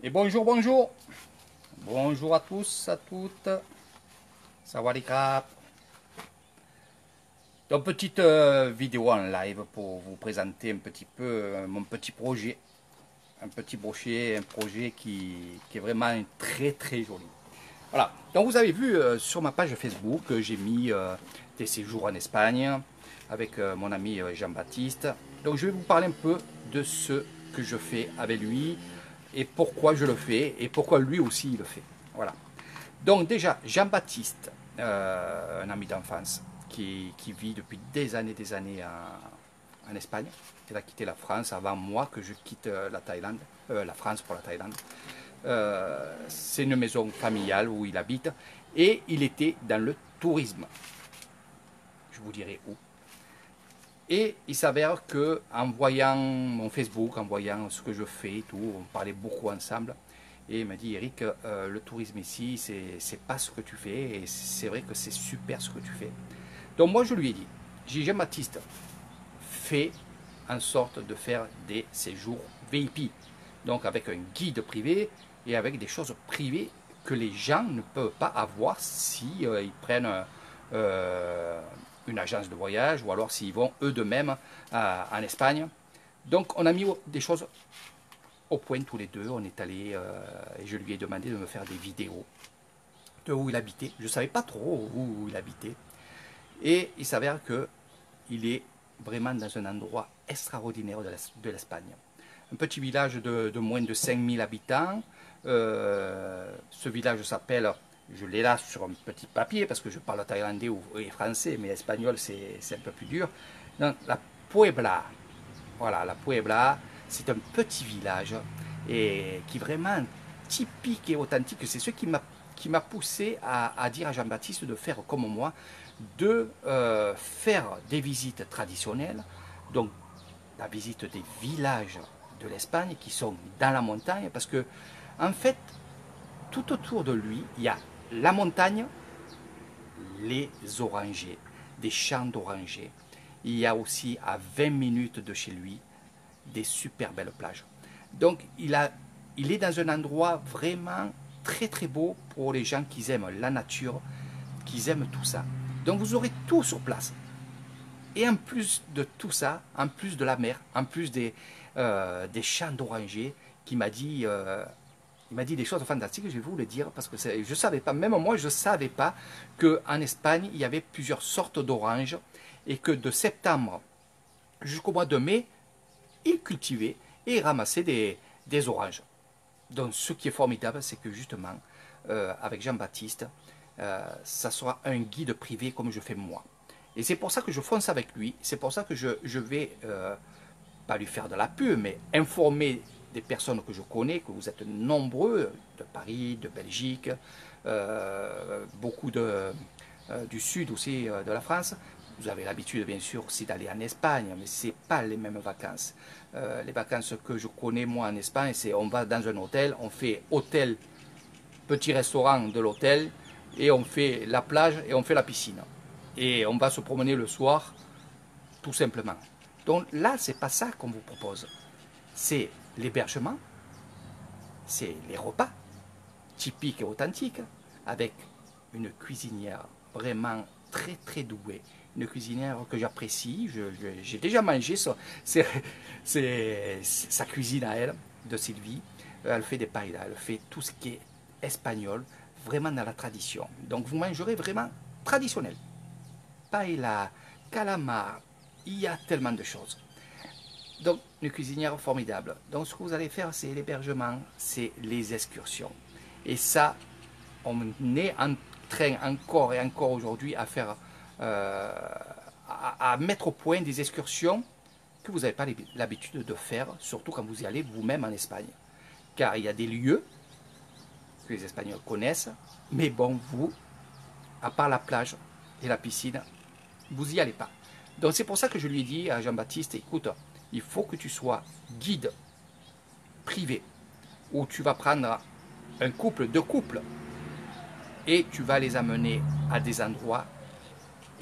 Et bonjour, bonjour. Bonjour à tous, à toutes. Sawadee krap. Donc, petite vidéo en live pour vous présenter un petit peu mon petit projet. Un petit projet, un projet qui est vraiment très très joli. Voilà. Donc, vous avez vu sur ma page Facebook, j'ai mis des séjours en Espagne avec mon ami Jean-Baptiste. Donc, je vais vous parler un peu de ce que je fais avec lui et pourquoi je le fais et pourquoi lui aussi il le fait. Voilà. Donc déjà, Jean-Baptiste, un ami d'enfance qui vit depuis des années en Espagne. Il a quitté la France avant moi que je quitte la Thaïlande, la France pour la Thaïlande. C'est une maison familiale où il habite et il était dans le tourisme. Je vous dirai où. Et il s'avère que en voyant mon Facebook, en voyant ce que je fais, tout, on parlait beaucoup ensemble. Et il m'a dit, Eric, le tourisme ici, c'est pas ce que tu fais. Et c'est vrai que c'est super ce que tu fais. Donc moi, je lui ai dit, Jean-Baptiste, fais en sorte de faire des séjours VIP. Donc avec un guide privé et avec des choses privées que les gens ne peuvent pas avoir si ils prennent une agence de voyage ou alors s'ils vont eux de même en Espagne. Donc on a mis des choses au point tous les deux. On est allé et je lui ai demandé de me faire des vidéos de où il habitait. Je ne savais pas trop où il habitait. Et il s'avère qu'il est vraiment dans un endroit extraordinaire de l'Espagne. Un petit village de moins de 5000 habitants. Ce village s'appelle, je l'ai là sur un petit papier parce que je parle thaïlandais et français, mais espagnol c'est un peu plus dur. Donc, la Puebla. Voilà, la Puebla, c'est un petit village et qui est vraiment typique et authentique. C'est ce qui m'a poussé à dire à Jean-Baptiste de faire comme moi, de faire des visites traditionnelles, donc la visite des villages de l'Espagne qui sont dans la montagne, parce que en fait, tout autour de lui, il y a la montagne, les orangers, des champs d'orangers. Il y a aussi à 20 minutes de chez lui des super belles plages. Donc il est dans un endroit vraiment très très beau pour les gens qui aiment la nature, qui aiment tout ça. Donc vous aurez tout sur place. Et en plus de tout ça, en plus de la mer, en plus des champs d'orangers, qui m'a dit, il m'a dit des choses fantastiques, je vais vous le dire, parce que je ne savais pas, même moi je ne savais pas qu'en Espagne, il y avait plusieurs sortes d'oranges, et que de septembre jusqu'au mois de mai, ils cultivaient et ramassaient des oranges. Donc ce qui est formidable, c'est que justement, avec Jean-Baptiste, ça sera un guide privé comme je fais moi. Et c'est pour ça que je fonce avec lui, c'est pour ça que je vais, pas lui faire de la pub, mais informer des personnes que je connais, que vous êtes nombreux, de Paris, de Belgique, beaucoup du sud aussi de la France. Vous avez l'habitude bien sûr aussi d'aller en Espagne, mais ce n'est pas les mêmes vacances. Les vacances que je connais moi en Espagne, c'est on va dans un hôtel, on fait hôtel, petit restaurant de l'hôtel, et on fait la plage et on fait la piscine. Et on va se promener le soir, tout simplement. Donc là, c'est pas ça qu'on vous propose. C'est l'hébergement, c'est les repas typiques et authentiques, avec une cuisinière vraiment très très douée, une cuisinière que j'apprécie. J'ai déjà mangé sa cuisine à elle, de Sylvie. Elle fait des paellas, elle fait tout ce qui est espagnol, vraiment dans la tradition. Donc vous mangerez vraiment traditionnel. Paella, calamar, il y a tellement de choses. Donc, une cuisinière formidable. Donc, ce que vous allez faire, c'est l'hébergement, c'est les excursions. Et ça, on est en train encore et encore aujourd'hui à faire, à mettre au point des excursions que vous n'avez pas l'habitude de faire, surtout quand vous y allez vous-même en Espagne. Car il y a des lieux que les Espagnols connaissent, mais bon, vous, à part la plage et la piscine, vous n'y allez pas. Donc c'est pour ça que je lui ai dit à Jean-Baptiste, écoute, il faut que tu sois guide privé, où tu vas prendre un couple, deux couples, et tu vas les amener à des endroits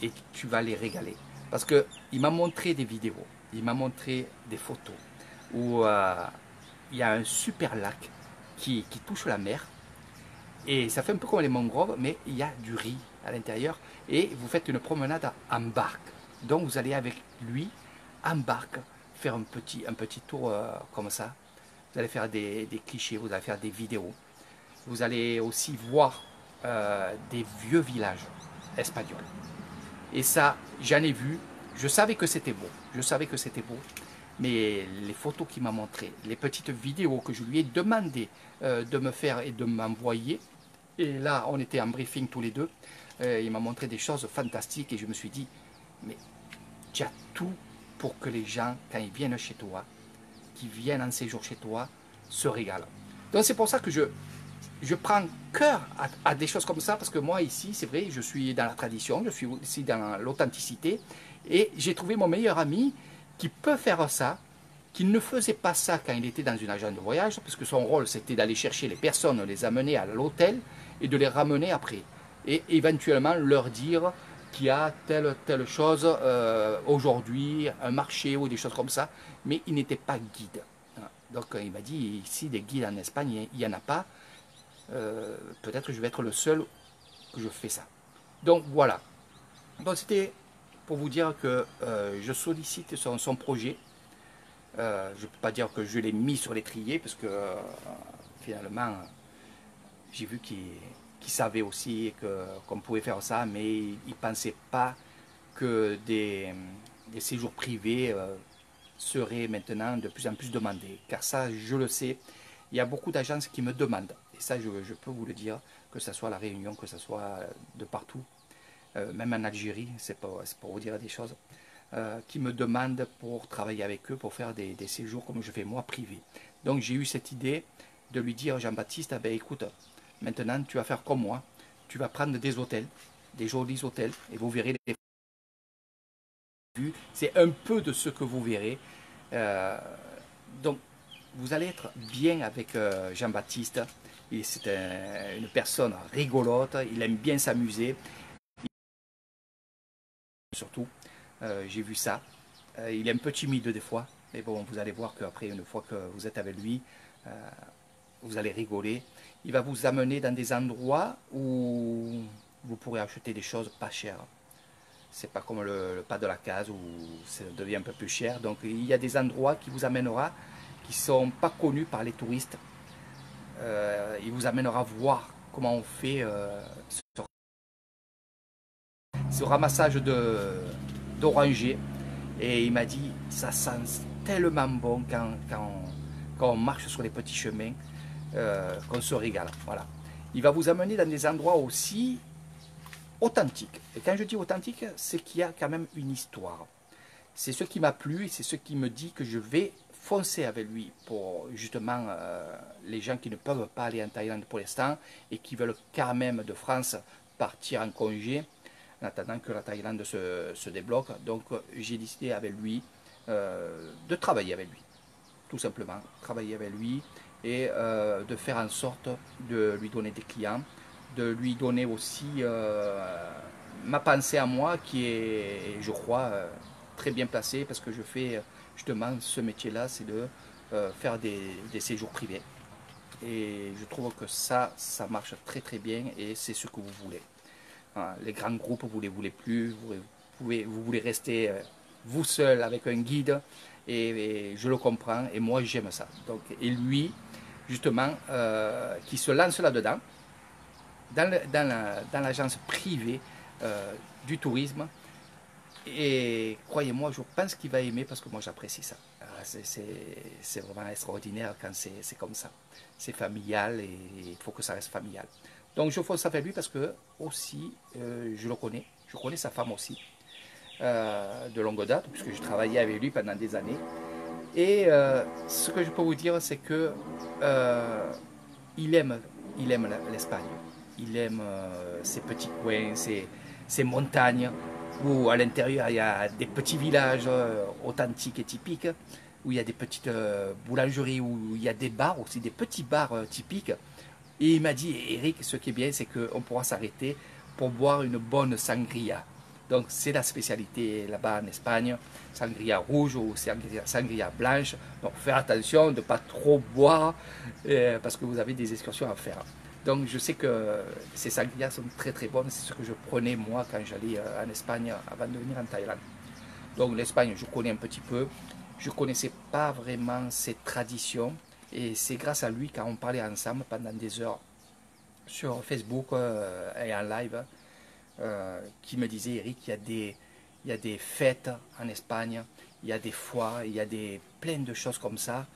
et tu vas les régaler. Parce qu'il m'a montré des vidéos, il m'a montré des photos où il y a un super lac qui touche la mer. Et ça fait un peu comme les mangroves, mais il y a du riz à l'intérieur. Et vous faites une promenade en barque. Donc vous allez avec lui en barque faire un petit tour comme ça. Vous allez faire des clichés, vous allez faire des vidéos. Vous allez aussi voir des vieux villages espagnols. Et ça, j'en ai vu. Je savais que c'était beau. Je savais que c'était beau. Mais les photos qu'il m'a montrées, les petites vidéos que je lui ai demandé de me faire et de m'envoyer, et là, on était en briefing tous les deux, il m'a montré des choses fantastiques et je me suis dit, mais tu as tout pour que les gens, quand ils viennent chez toi, qui viennent en séjour chez toi, se régalent. Donc c'est pour ça que je prends cœur à des choses comme ça, parce que moi ici, c'est vrai, je suis dans la tradition, je suis aussi dans l'authenticité, et j'ai trouvé mon meilleur ami qui peut faire ça, qui ne faisait pas ça quand il était dans une agence de voyage, parce que son rôle c'était d'aller chercher les personnes, les amener à l'hôtel et de les ramener après. Et éventuellement leur dire qu'il y a telle chose aujourd'hui, un marché ou des choses comme ça, mais il n'était pas guide. Donc il m'a dit, ici des guides en Espagne, il n'y en a pas. Peut-être que je vais être le seul que je fais ça. Donc voilà. Donc c'était pour vous dire que je sollicite son projet. Je ne peux pas dire que je l'ai mis sur l'étrier parce que finalement j'ai vu qu'il savait aussi qu'on pouvait faire ça, mais il ne pensait pas que des séjours privés seraient maintenant de plus en plus demandés. Car ça, je le sais, il y a beaucoup d'agences qui me demandent. Et ça, je peux vous le dire, que ce soit à La Réunion, que ce soit de partout, même en Algérie, c'est pour vous dire des choses, qui me demandent pour travailler avec eux, pour faire des séjours comme je fais moi, privés. Donc j'ai eu cette idée de lui dire, Jean-Baptiste, ben, écoute, maintenant tu vas faire comme moi, tu vas prendre des hôtels, des jolis hôtels, et vous verrez les vues. C'est un peu de ce que vous verrez. Donc vous allez être bien avec Jean-Baptiste. C'est une personne rigolote, il aime bien s'amuser. Surtout, j'ai vu ça. Il est un peu timide des fois, mais bon, vous allez voir qu'après, une fois que vous êtes avec lui, vous allez rigoler. Il va vous amener dans des endroits où vous pourrez acheter des choses pas chères. C'est pas comme le pas de la case où ça devient un peu plus cher. Donc il y a des endroits qui vous amènera, qui sont pas connus par les touristes. Il vous amènera voir comment on fait ce ramassage d'orangers. Et il m'a dit, ça sent tellement bon quand on marche sur les petits chemins, qu'on se régale. Voilà. Il va vous amener dans des endroits aussi authentiques. Et quand je dis authentique, c'est qu'il y a quand même une histoire. C'est ce qui m'a plu et c'est ce qui me dit que je vais foncer avec lui pour justement les gens qui ne peuvent pas aller en Thaïlande pour l'instant et qui veulent quand même de France partir en congé en attendant que la Thaïlande se débloque. Donc j'ai décidé avec lui de travailler avec lui, tout simplement, travailler avec lui et de faire en sorte de lui donner des clients, de lui donner aussi ma pensée à moi qui est, je crois, très bien placée parce que je fais justement ce métier-là, c'est de faire des séjours privés. Et je trouve que ça marche très très bien et c'est ce que vous voulez. Les grands groupes, vous ne les voulez plus, vous voulez rester vous seul avec un guide, et je le comprends, et moi j'aime ça. Donc, et lui, justement, qui se lance là-dedans, dans l'agence privée du tourisme, et croyez-moi, je pense qu'il va aimer parce que moi j'apprécie ça. C'est vraiment extraordinaire quand c'est comme ça. C'est familial et il faut que ça reste familial. Donc je fonce avec lui parce que aussi je le connais. Je connais sa femme aussi de longue date puisque je travaillais avec lui pendant des années. Et ce que je peux vous dire, c'est que il aime l'Espagne. Il aime ces petits coins, ces montagnes où à l'intérieur il y a des petits villages authentiques et typiques, où il y a des petites boulangeries, où il y a des bars aussi, des petits bars typiques. Et il m'a dit, Eric, ce qui est bien, c'est qu'on pourra s'arrêter pour boire une bonne sangria. Donc c'est la spécialité là-bas en Espagne, sangria rouge ou sangria blanche. Donc faire attention de ne pas trop boire parce que vous avez des excursions à faire. Donc je sais que ces sangrias sont très très bonnes, c'est ce que je prenais moi quand j'allais en Espagne avant de venir en Thaïlande. Donc l'Espagne je connais un petit peu, je ne connaissais pas vraiment ses traditions et c'est grâce à lui quand on parlait ensemble pendant des heures sur Facebook et en live qui me disait Eric, il y a des fêtes en Espagne, il y a des foires, il y a plein de choses comme ça.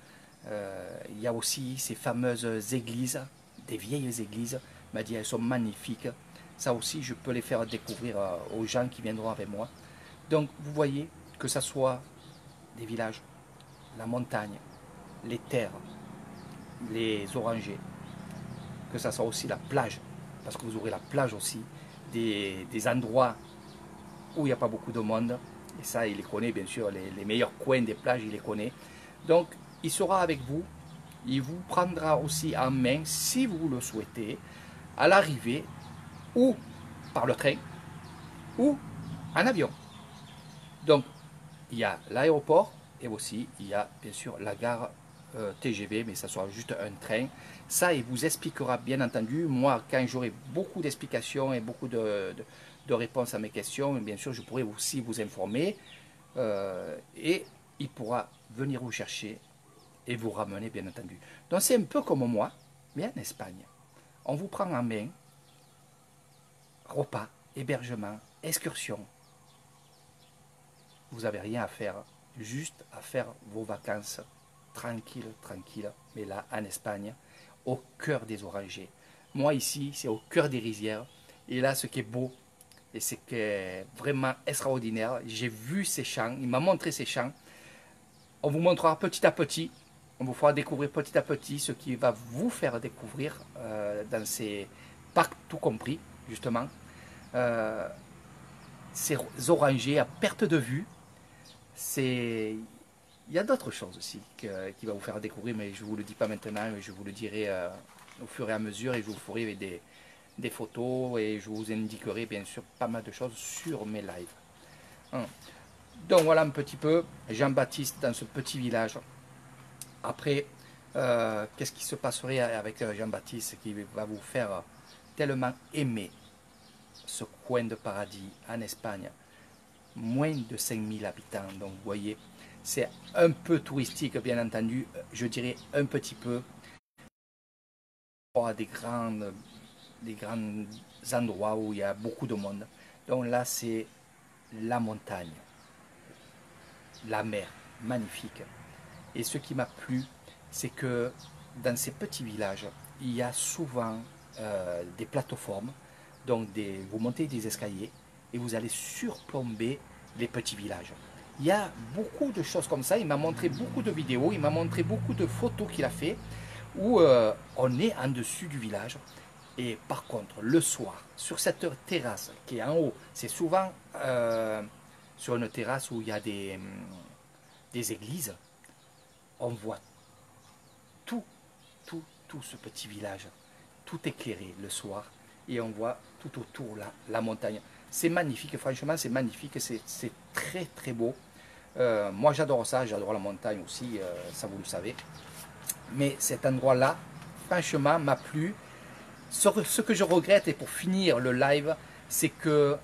Il y a aussi ces fameuses églises, des vieilles églises. Il m'a dit elles sont magnifiques. Ça aussi, je peux les faire découvrir aux gens qui viendront avec moi. Donc, vous voyez, que ce soit des villages, la montagne, les terres, les orangers, que ce soit aussi la plage, parce que vous aurez la plage aussi, des endroits où il n'y a pas beaucoup de monde, et ça il les connaît bien sûr, les meilleurs coins des plages il les connaît, donc il sera avec vous, il vous prendra aussi en main si vous le souhaitez, à l'arrivée, ou par le train, ou en avion. Donc il y a l'aéroport, et aussi il y a bien sûr la gare TGV, mais ça sera juste un train. Ça, il vous expliquera bien entendu. Moi, quand j'aurai beaucoup d'explications et beaucoup de réponses à mes questions, bien sûr, je pourrai aussi vous informer. Et il pourra venir vous chercher et vous ramener, bien entendu. Donc, c'est un peu comme moi, mais en Espagne. On vous prend en main, repas, hébergement, excursion. Vous n'avez rien à faire, juste à faire vos vacances tranquille, tranquille, mais là en Espagne, au cœur des orangers. Moi ici, c'est au cœur des rizières. Et là, ce qui est beau, et ce qui est vraiment extraordinaire, j'ai vu ces champs, il m'a montré ces champs. On vous montrera petit à petit, on vous fera découvrir petit à petit ce qui va vous faire découvrir dans ces parcs tout compris, justement. Ces orangers à perte de vue, c'est... Il y a d'autres choses aussi qui va vous faire découvrir, mais je ne vous le dis pas maintenant, je vous le dirai au fur et à mesure et je vous ferai des photos et je vous indiquerai bien sûr pas mal de choses sur mes lives. Donc voilà un petit peu Jean-Baptiste dans ce petit village. Après, qu'est-ce qui se passerait avec Jean-Baptiste qui va vous faire tellement aimer ce coin de paradis en Espagne? Moins de 5000 habitants, donc vous voyez, c'est un peu touristique bien entendu, je dirais un petit peu, des grands endroits où il y a beaucoup de monde. Donc là c'est la montagne, la mer, magnifique. Et ce qui m'a plu, c'est que dans ces petits villages, il y a souvent des plateformes, donc vous montez des escaliers et vous allez surplomber les petits villages. Il y a beaucoup de choses comme ça, il m'a montré beaucoup de vidéos, il m'a montré beaucoup de photos qu'il a fait, où on est en dessus du village. Et par contre, le soir, sur cette terrasse qui est en haut, c'est souvent sur une terrasse où il y a des églises, on voit tout, tout ce petit village, tout éclairé le soir, et on voit tout autour la montagne. C'est magnifique, franchement c'est magnifique, c'est très très beau. Moi j'adore ça, j'adore la montagne aussi, ça vous le savez. Mais cet endroit-là, franchement, m'a plu. Ce que je regrette, et pour finir le live, c'est que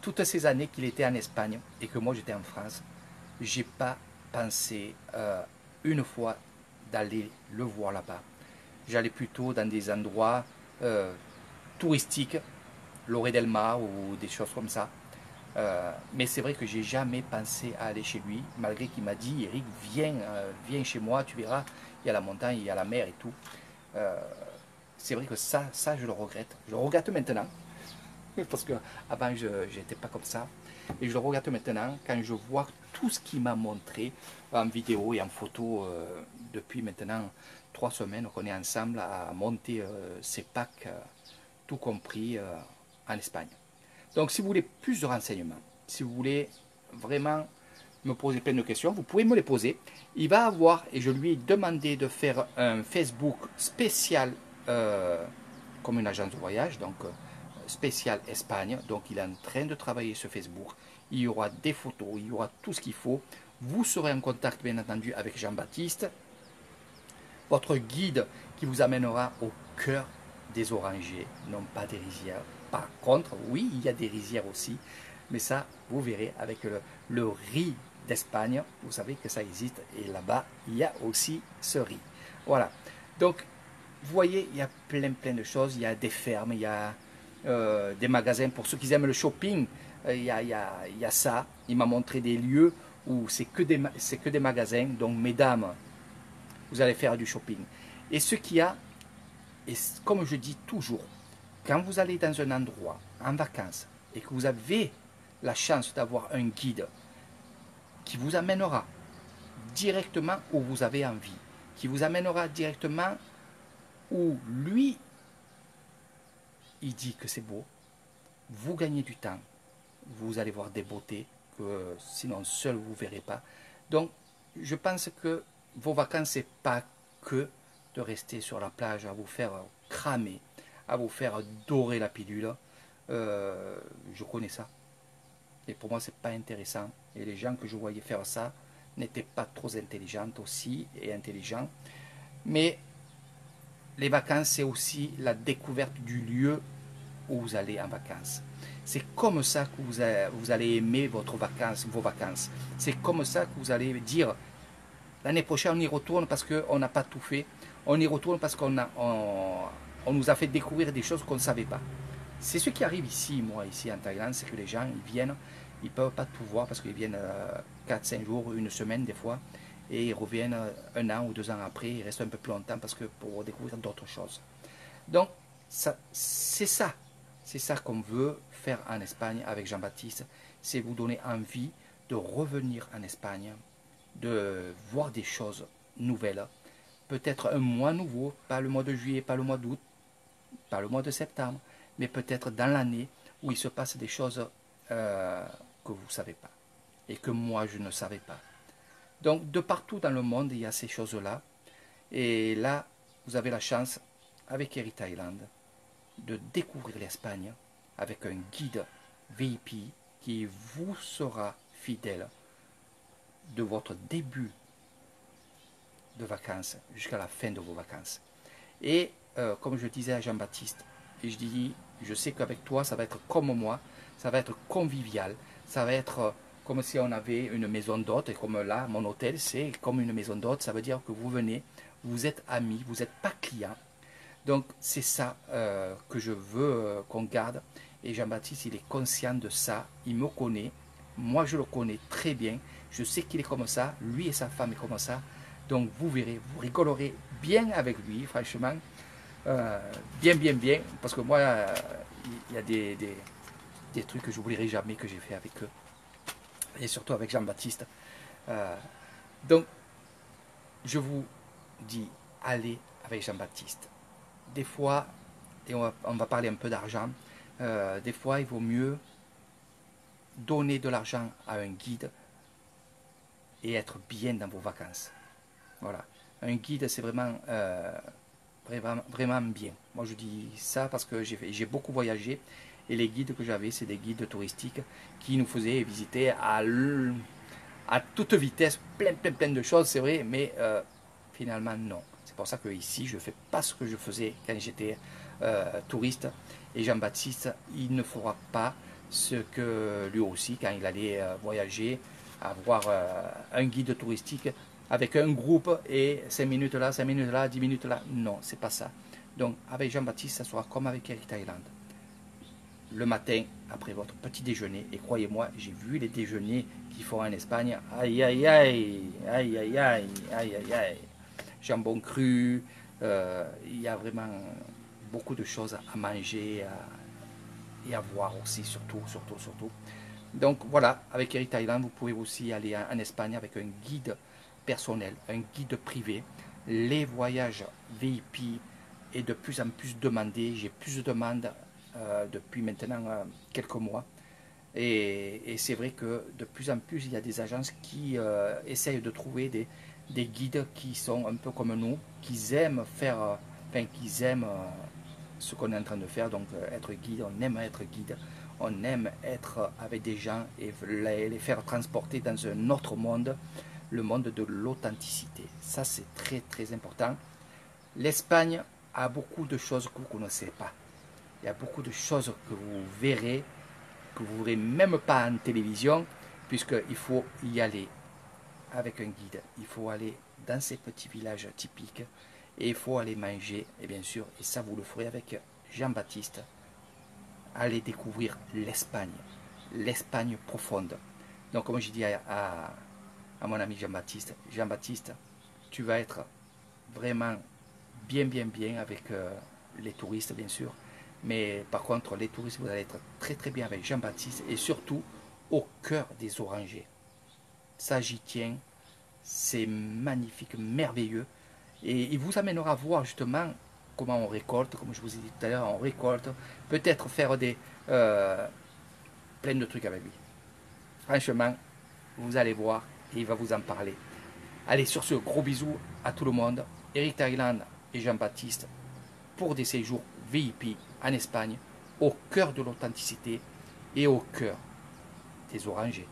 toutes ces années qu'il était en Espagne et que moi j'étais en France, j'ai pas pensé une fois d'aller le voir là-bas. J'allais plutôt dans des endroits touristiques, Lloret del Mar ou des choses comme ça. Mais c'est vrai que j'ai jamais pensé à aller chez lui, malgré qu'il m'a dit Eric, viens chez moi, tu verras, il y a la montagne, il y a la mer et tout. C'est vrai que ça je le regrette. Je le regrette maintenant, parce qu'avant je n'étais pas comme ça. Et je le regrette maintenant quand je vois tout ce qu'il m'a montré en vidéo et en photo depuis maintenant 3 semaines qu'on est ensemble à monter ces packs, tout compris en Espagne. Donc si vous voulez plus de renseignements, si vous voulez vraiment me poser plein de questions, vous pouvez me les poser. Il va avoir, et je lui ai demandé de faire un Facebook spécial comme une agence de voyage, donc spécial Espagne, donc il est en train de travailler sur Facebook. Il y aura des photos, il y aura tout ce qu'il faut. Vous serez en contact bien entendu avec Jean-Baptiste, votre guide qui vous amènera au cœur des orangers, non pas des rizières. Par contre, oui, il y a des rizières aussi, mais ça, vous verrez avec le riz d'Espagne, vous savez que ça existe, et là-bas, il y a aussi ce riz. Voilà, donc, vous voyez, il y a plein de choses, il y a des fermes, il y a des magasins, pour ceux qui aiment le shopping, il y a ça, il m'a montré des lieux où c'est que des magasins, donc mesdames, vous allez faire du shopping. Et ce qu'il y a, et comme je dis toujours, quand vous allez dans un endroit en vacances et que vous avez la chance d'avoir un guide qui vous amènera directement où vous avez envie, qui vous amènera directement où lui, il dit que c'est beau, vous gagnez du temps, vous allez voir des beautés que sinon seul vous ne verrez pas. Donc, je pense que vos vacances, ce n'est pas que de rester sur la plage à vous faire cramer, à vous faire dorer la pilule. Je connais ça. Et pour moi, ce n'est pas intéressant. Et les gens que je voyais faire ça n'étaient pas trop intelligents aussi et intelligents. Mais les vacances, c'est aussi la découverte du lieu où vous allez en vacances. C'est comme ça que vous allez aimer vos vacances. C'est comme ça que vous allez dire, l'année prochaine, on y retourne parce qu'on n'a pas tout fait. On y retourne parce qu'on nous a fait découvrir des choses qu'on ne savait pas. C'est ce qui arrive ici, moi, ici en Thaïlande, c'est que les gens, ils viennent, ils ne peuvent pas tout voir parce qu'ils viennent 4-5 jours, une semaine des fois, et ils reviennent 1 an ou 2 ans après, ils restent un peu plus longtemps parce que pour découvrir d'autres choses. Donc, c'est ça. C'est ça qu'on veut faire en Espagne avec Jean-Baptiste, c'est vous donner envie de revenir en Espagne, de voir des choses nouvelles, peut-être un mois nouveau, pas le mois de juillet, pas le mois d'août, pas le mois de septembre, mais peut-être dans l'année où il se passe des choses que vous ne savez pas et que moi je ne savais pas. Donc de partout dans le monde il y a ces choses-là et là vous avez la chance avec Eri Thailand de découvrir l'Espagne avec un guide VIP qui vous sera fidèle de votre début de vacances jusqu'à la fin de vos vacances. Et comme je disais à Jean-Baptiste, et je dis, je sais qu'avec toi, ça va être comme moi, ça va être convivial, ça va être comme si on avait une maison d'hôte, et comme là, mon hôtel, c'est comme une maison d'hôte, ça veut dire que vous venez, vous êtes amis, vous n'êtes pas client. Donc c'est ça que je veux qu'on garde, et Jean-Baptiste, il est conscient de ça, il me connaît, moi je le connais très bien, je sais qu'il est comme ça, lui et sa femme est comme ça, donc vous verrez, vous rigolerez bien avec lui, franchement, bien, parce que moi, il y a des trucs que je n'oublierai jamais que j'ai fait avec eux, et surtout avec Jean-Baptiste. Donc, je vous dis, allez avec Jean-Baptiste. Des fois, et on va parler un peu d'argent, des fois, il vaut mieux donner de l'argent à un guide et être bien dans vos vacances. Voilà. Un guide, c'est vraiment bien. Moi, je dis ça parce que j'ai beaucoup voyagé et les guides que j'avais, c'est des guides touristiques qui nous faisaient visiter à toute vitesse plein de choses, c'est vrai, mais finalement, non. C'est pour ça que ici, je ne fais pas ce que je faisais quand j'étais touriste. Et Jean-Baptiste, il ne fera pas ce que lui aussi, quand il allait voyager, avoir un guide touristique avec un groupe et 5 minutes là, 5 minutes là, 10 minutes là. Non, c'est pas ça. Donc, avec Jean-Baptiste, ça sera comme avec Eri Thailand. Le matin, après votre petit déjeuner, et croyez-moi, j'ai vu les déjeuners qu'ils font en Espagne. Aïe, aïe, aïe, aïe, aïe, aïe, aïe, aïe, aïe. Jambon cru, il y a vraiment beaucoup de choses à manger et à voir aussi, surtout. Donc voilà, avec Eri Thailand, vous pouvez aussi aller en Espagne avec un guide personnel, un guide privé. Les voyages VIP est de plus en plus demandé. J'ai plus de demandes depuis maintenant quelques mois. Et c'est vrai que de plus en plus, il y a des agences qui essayent de trouver des guides qui sont un peu comme nous, qui aiment faire, enfin, qui aiment ce qu'on est en train de faire, donc être guide, on aime être guide, on aime être avec des gens et les faire transporter dans un autre monde, le monde de l'authenticité. Ça, c'est très très important. L'Espagne a beaucoup de choses que vous ne connaissez pas. Il y a beaucoup de choses que vous verrez, que vous ne verrez même pas en télévision, puisqu'il faut y aller avec un guide. Il faut aller dans ces petits villages typiques et il faut aller manger, et bien sûr, et ça vous le ferez avec Jean-Baptiste, allez découvrir l'Espagne profonde. Donc comme je dis à mon ami Jean-Baptiste, Jean-Baptiste, tu vas être vraiment bien avec les touristes bien sûr, mais par contre les touristes vous allez être très bien avec Jean-Baptiste et surtout au cœur des orangers. Ça j'y tiens, c'est magnifique, merveilleux et il vous amènera à voir justement comment on récolte, comme je vous ai dit tout à l'heure, on récolte, peut-être faire des plein de trucs avec lui. Franchement, vous allez voir et il va vous en parler. Allez, sur ce, gros bisous à tout le monde. Eric Thailand et Jean-Baptiste pour des séjours VIP en Espagne, au cœur de l'authenticité et au cœur des orangers.